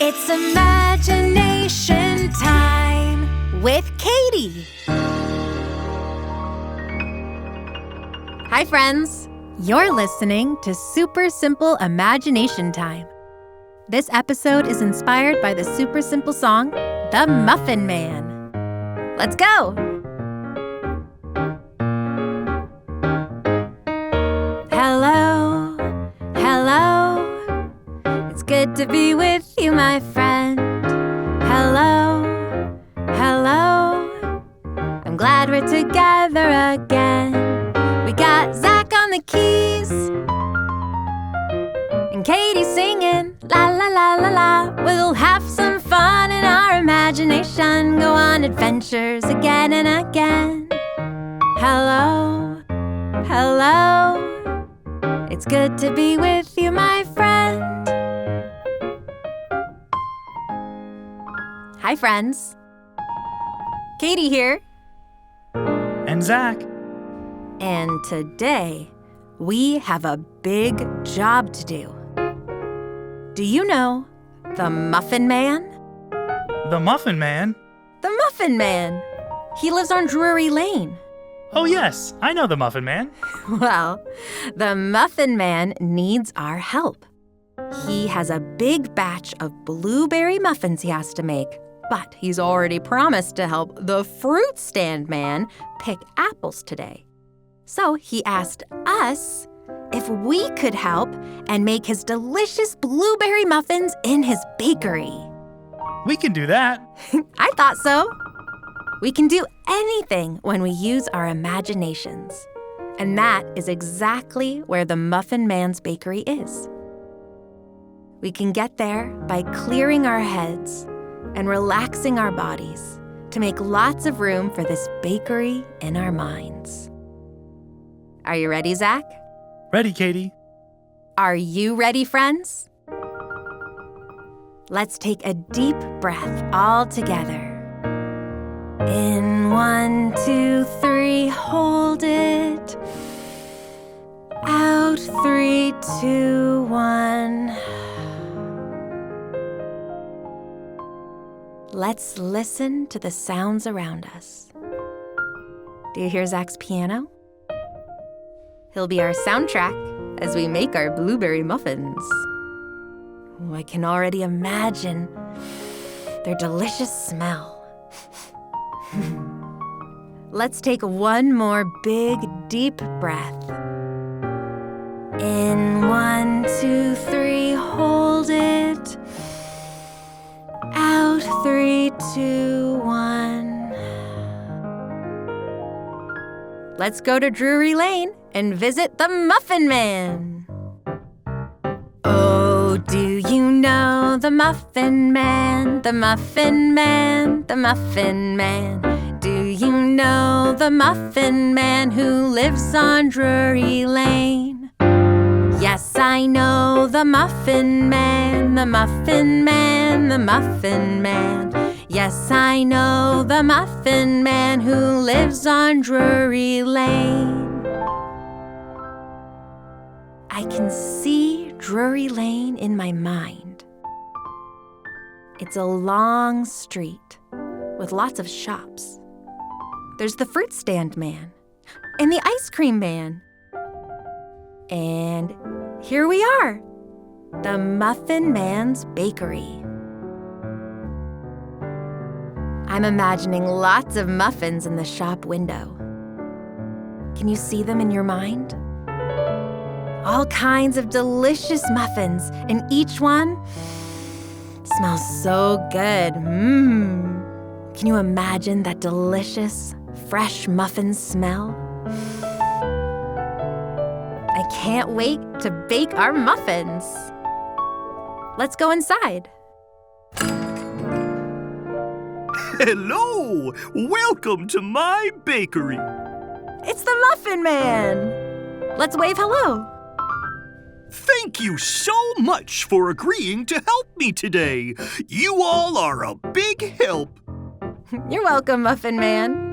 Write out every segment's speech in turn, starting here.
It's imagination time with Caitie. Hi, friends. You're listening to Super Simple Imagination Time. This episode is inspired by the super simple song, The Muffin Man. Let's go! Hello, hello. It's good to be with you, my friend. Hello, hello. I'm glad we're together again. We got Zach on the keys and Caitie singing, la la la la la. We'll have some fun in our imagination, go on adventures again and again. Hello, hello. It's good to be with you, my friend. Hi, friends. Caitie here. And Zach. And today, we have a big job to do. Do you know the Muffin Man? The Muffin Man? The Muffin Man. He lives on Drury Lane. Oh yes, I know the Muffin Man. Well, the Muffin Man needs our help. He has a big batch of blueberry muffins he has to make, but he's already promised to help the fruit stand man pick apples today. So he asked us if we could help and make his delicious blueberry muffins in his bakery. We can do that. I thought so. We can do anything when we use our imaginations. And that is exactly where the Muffin Man's bakery is. We can get there by clearing our heads and relaxing our bodies to make lots of room for this bakery in our minds. Are you ready, Zach? Ready, Caitie. Are you ready, friends? Let's take a deep breath all together. In 1, 2, 3, hold it. Out 3, 2, 1. Let's listen to the sounds around us. Do you hear Zach's piano? He'll be our soundtrack as we make our blueberry muffins. Oh, I can already imagine their delicious smell. Let's take one more big, deep breath. In 1, 2, 3, hold it. Out 3, 2, 1. Let's go to Drury Lane and visit the Muffin Man. Oh, do you know the Muffin Man, the Muffin Man, the Muffin Man? Do you know the Muffin Man who lives on Drury Lane? Yes, I know the Muffin Man, the Muffin Man, the Muffin Man. Yes, I know the Muffin Man who lives on Drury Lane. I can see Drury Lane in my mind. It's a long street with lots of shops. There's the fruit stand man and the ice cream man. And here we are, the Muffin Man's bakery. I'm imagining lots of muffins in the shop window. Can you see them in your mind? All kinds of delicious muffins, and each one smells so good. Can you imagine that delicious, fresh muffin smell? I can't wait to bake our muffins. Let's go inside. Hello! Welcome to my bakery. It's the Muffin Man. Let's wave hello. Thank you so much for agreeing to help me today. You all are a big help. You're welcome, Muffin Man.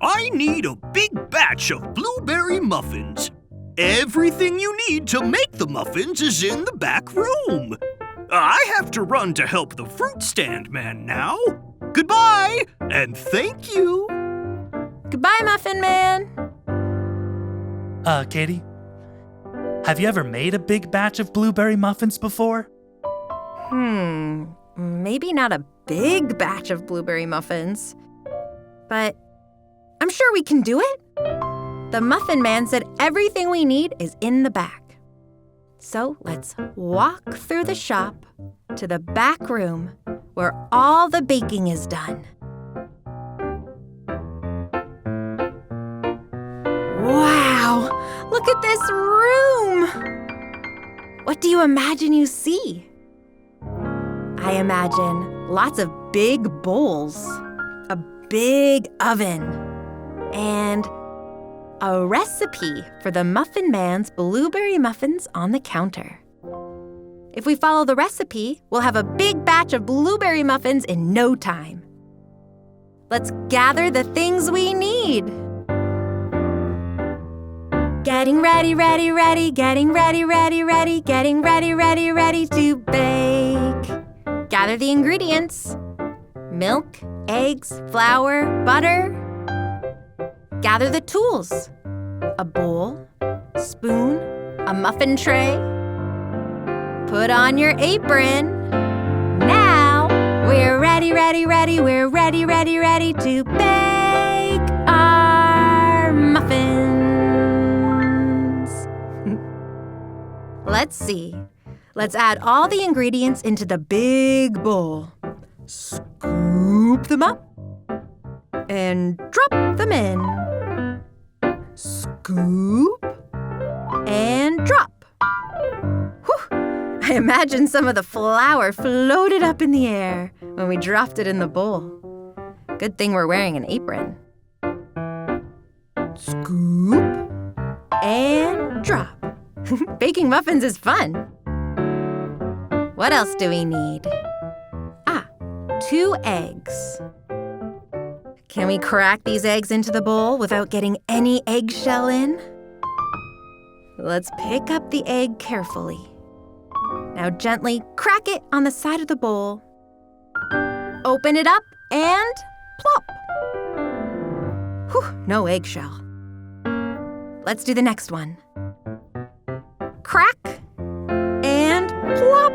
I need a big batch of blueberry muffins. Everything you need to make the muffins is in the back room. I have to run to help the fruit stand man now. Goodbye, and thank you. Goodbye, Muffin Man. Caitie, have you ever made a big batch of blueberry muffins before? Maybe not a big batch of blueberry muffins, but I'm sure we can do it. The Muffin Man said everything we need is in the back. So let's walk through the shop to the back room where all the baking is done. Wow! Look at this room! What do you imagine you see? I imagine lots of big bowls, a big oven, and a recipe for the Muffin Man's blueberry muffins on the counter. If we follow the recipe, we'll have a big batch of blueberry muffins in no time. Let's gather the things we need. Getting ready, ready, ready, getting ready, ready, ready, getting ready, ready, ready to bake. Gather the ingredients: milk, eggs, flour, butter. Gather the tools: a bowl, spoon, a muffin tray. Put on your apron. Now we're ready, ready, ready, we're ready, ready, ready to bake our muffins. Let's see. Let's add all the ingredients into the big bowl. Scoop them up and drop them in. Scoop and drop. Whew! I imagine some of the flour floated up in the air when we dropped it in the bowl. Good thing we're wearing an apron. Scoop and drop. Baking muffins is fun. What else do we need? 2 eggs. Can we crack these eggs into the bowl without getting any eggshell in? Let's pick up the egg carefully. Now gently crack it on the side of the bowl. Open it up and plop. Whew, no eggshell. Let's do the next one. Crack and plop.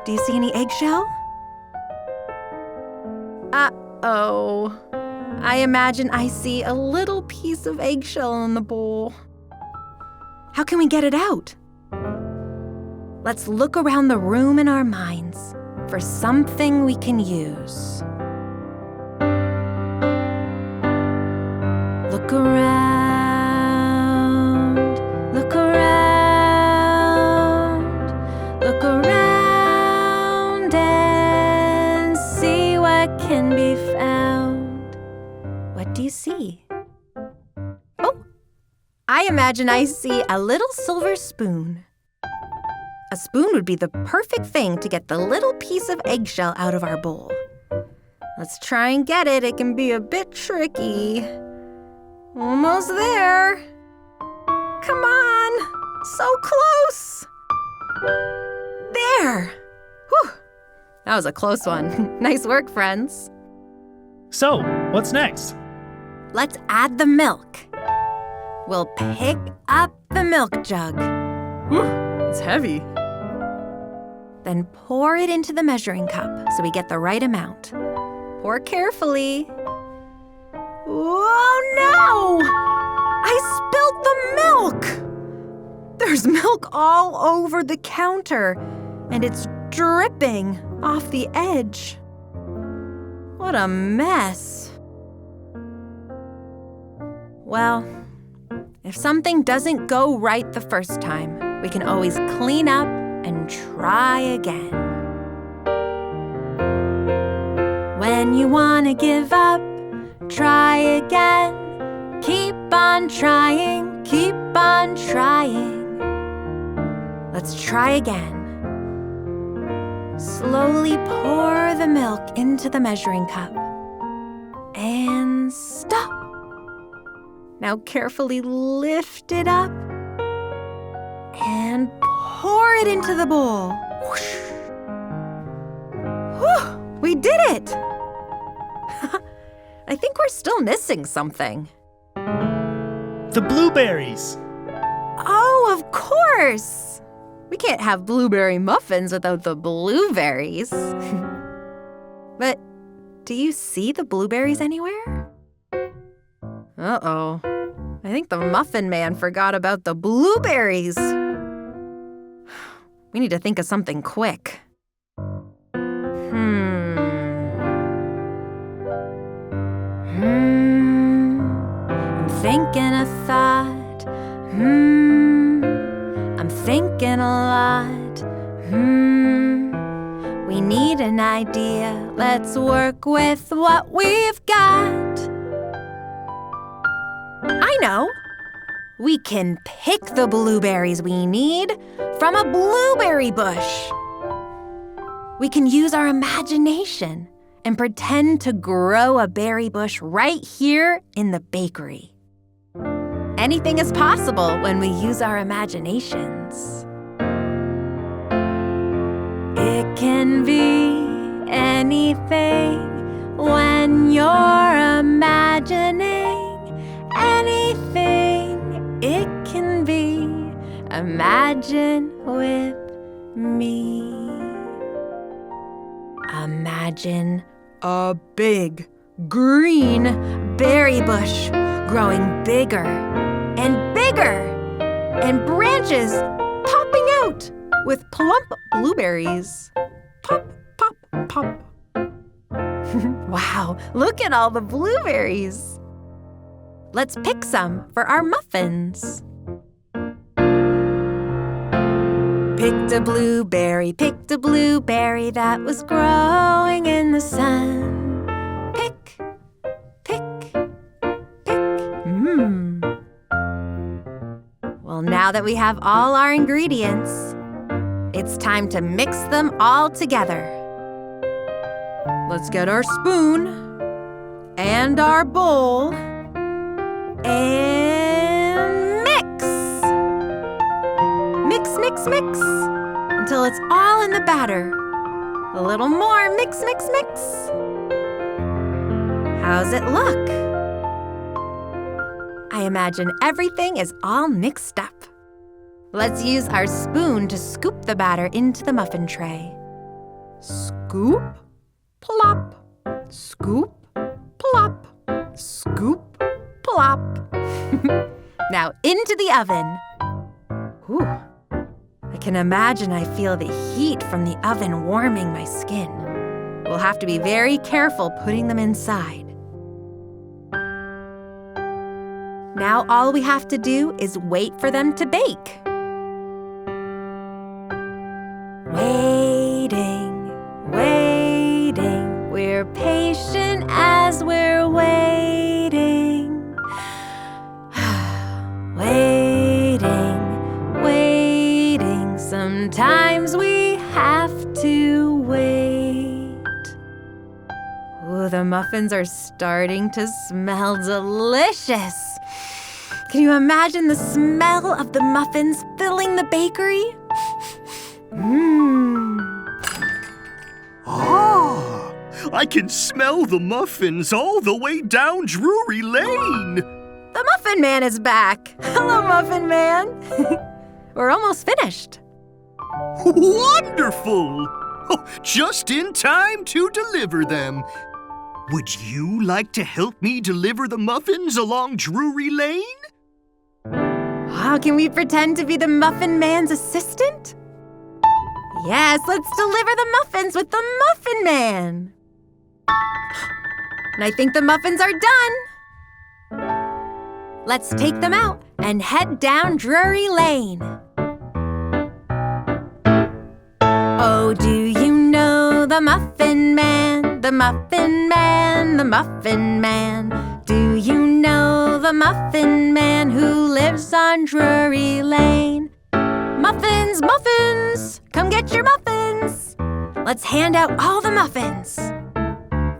Do you see any eggshell? Uh-oh. I imagine I see a little piece of eggshell in the bowl. How can we get it out? Let's look around the room in our minds for something we can use. Look around, look around, look around and see what can be found. What do you see? Oh, I imagine I see a little silver spoon. A spoon would be the perfect thing to get the little piece of eggshell out of our bowl. Let's try and get it. It can be a bit tricky. Almost there. Come on. So close. There. Whew. That was a close one. Nice work, friends. So, what's next? Let's add the milk. We'll pick up the milk jug. Whew, it's heavy. Then pour it into the measuring cup so we get the right amount. Pour carefully. Oh no! I spilled the milk! There's milk all over the counter, and it's dripping off the edge. What a mess. Well, if something doesn't go right the first time, we can always clean up and try again. When you want to give up, try again. Keep on trying, keep on trying. Let's try again. Slowly pour the milk into the measuring cup. And stop. Now carefully lift it up and pour it into the bowl. Whoosh. We did it! I think we're still missing something. The blueberries. Oh, of course! We can't have blueberry muffins without the blueberries. But do you see the blueberries anywhere? Uh-oh. I think the Muffin Man forgot about the blueberries. We need to think of something quick. I'm thinking a thought. I'm thinking a lot. We need an idea. Let's work with what we've got. I know. We can pick the blueberries we need from a blueberry bush. We can use our imagination and pretend to grow a berry bush right here in the bakery. Anything is possible when we use our imaginations. It can be anything when you're imagining anything. It can be. Imagine with me. Imagine a big green berry bush growing bigger and bigger, and branches popping out with plump blueberries. Pop, pop, pop. Wow, look at all the blueberries. Let's pick some for our muffins. Picked a blueberry that was growing in the sun. Pick, pick, pick. Well, now that we have all our ingredients, it's time to mix them all together. Let's get our spoon and our bowl and mix. Mix, mix, mix until it's all in the batter. A little more, mix, mix, mix. How's it look? I imagine everything is all mixed up. Let's use our spoon to scoop the batter into the muffin tray. Scoop, plop, scoop, plop, scoop, plop. Now into the oven. Ooh. I can imagine I feel the heat from the oven warming my skin. We'll have to be very careful putting them inside. Now all we have to do is wait for them to bake. Waiting, waiting, we're patient as we're waiting. Waiting, waiting, sometimes we have to wait. Oh, the muffins are starting to smell delicious. Can you imagine the smell of the muffins filling the bakery? Ah, I can smell the muffins all the way down Drury Lane. The Muffin Man is back. Hello, Muffin Man. We're almost finished. Wonderful! Oh, just in time to deliver them. Would you like to help me deliver the muffins along Drury Lane? Oh, can we pretend to be the Muffin Man's assistant? Yes, let's deliver the muffins with the Muffin Man. And I think the muffins are done. Let's take them out and head down Drury Lane. Oh, do you know the Muffin Man, the Muffin Man, the Muffin Man? Do you know the Muffin Man who lives on Drury Lane? Muffins, muffins, come get your muffins. Let's hand out all the muffins.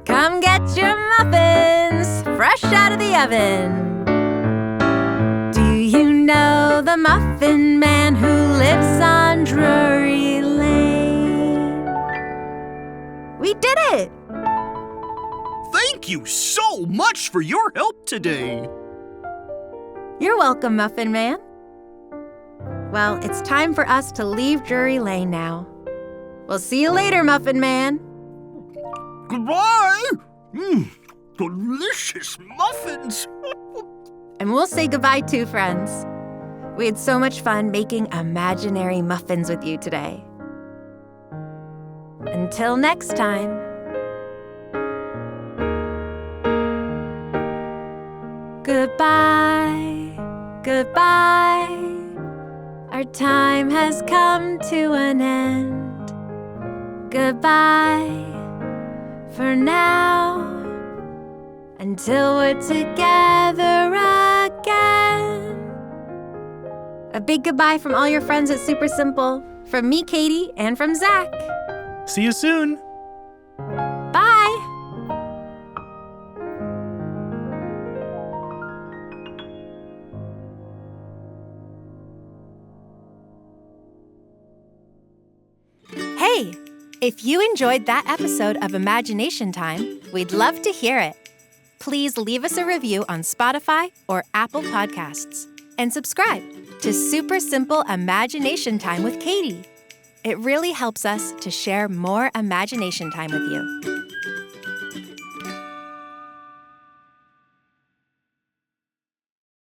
Come get your muffins, fresh out of the oven. Do you know the Muffin Man who lives on Drury Lane? We We did it! Thank you so much for your help today. You're welcome, Muffin Man. Well, it's time for us to leave Drury Lane now. We'll see you later, Muffin Man. Goodbye! Delicious muffins! And we'll say goodbye too, friends. We had so much fun making imaginary muffins with you today. Until next time. Goodbye, goodbye. Our time has come to an end. Goodbye for now, until we're together again. A big goodbye from all your friends at Super Simple, from me, Caitie, and from Zach. See you soon. Bye! Hey, if you enjoyed that episode of Imagination Time, we'd love to hear it. Please leave us a review on Spotify or Apple Podcasts and subscribe to Super Simple Imagination Time with Caitie. It really helps us to share more imagination time with you.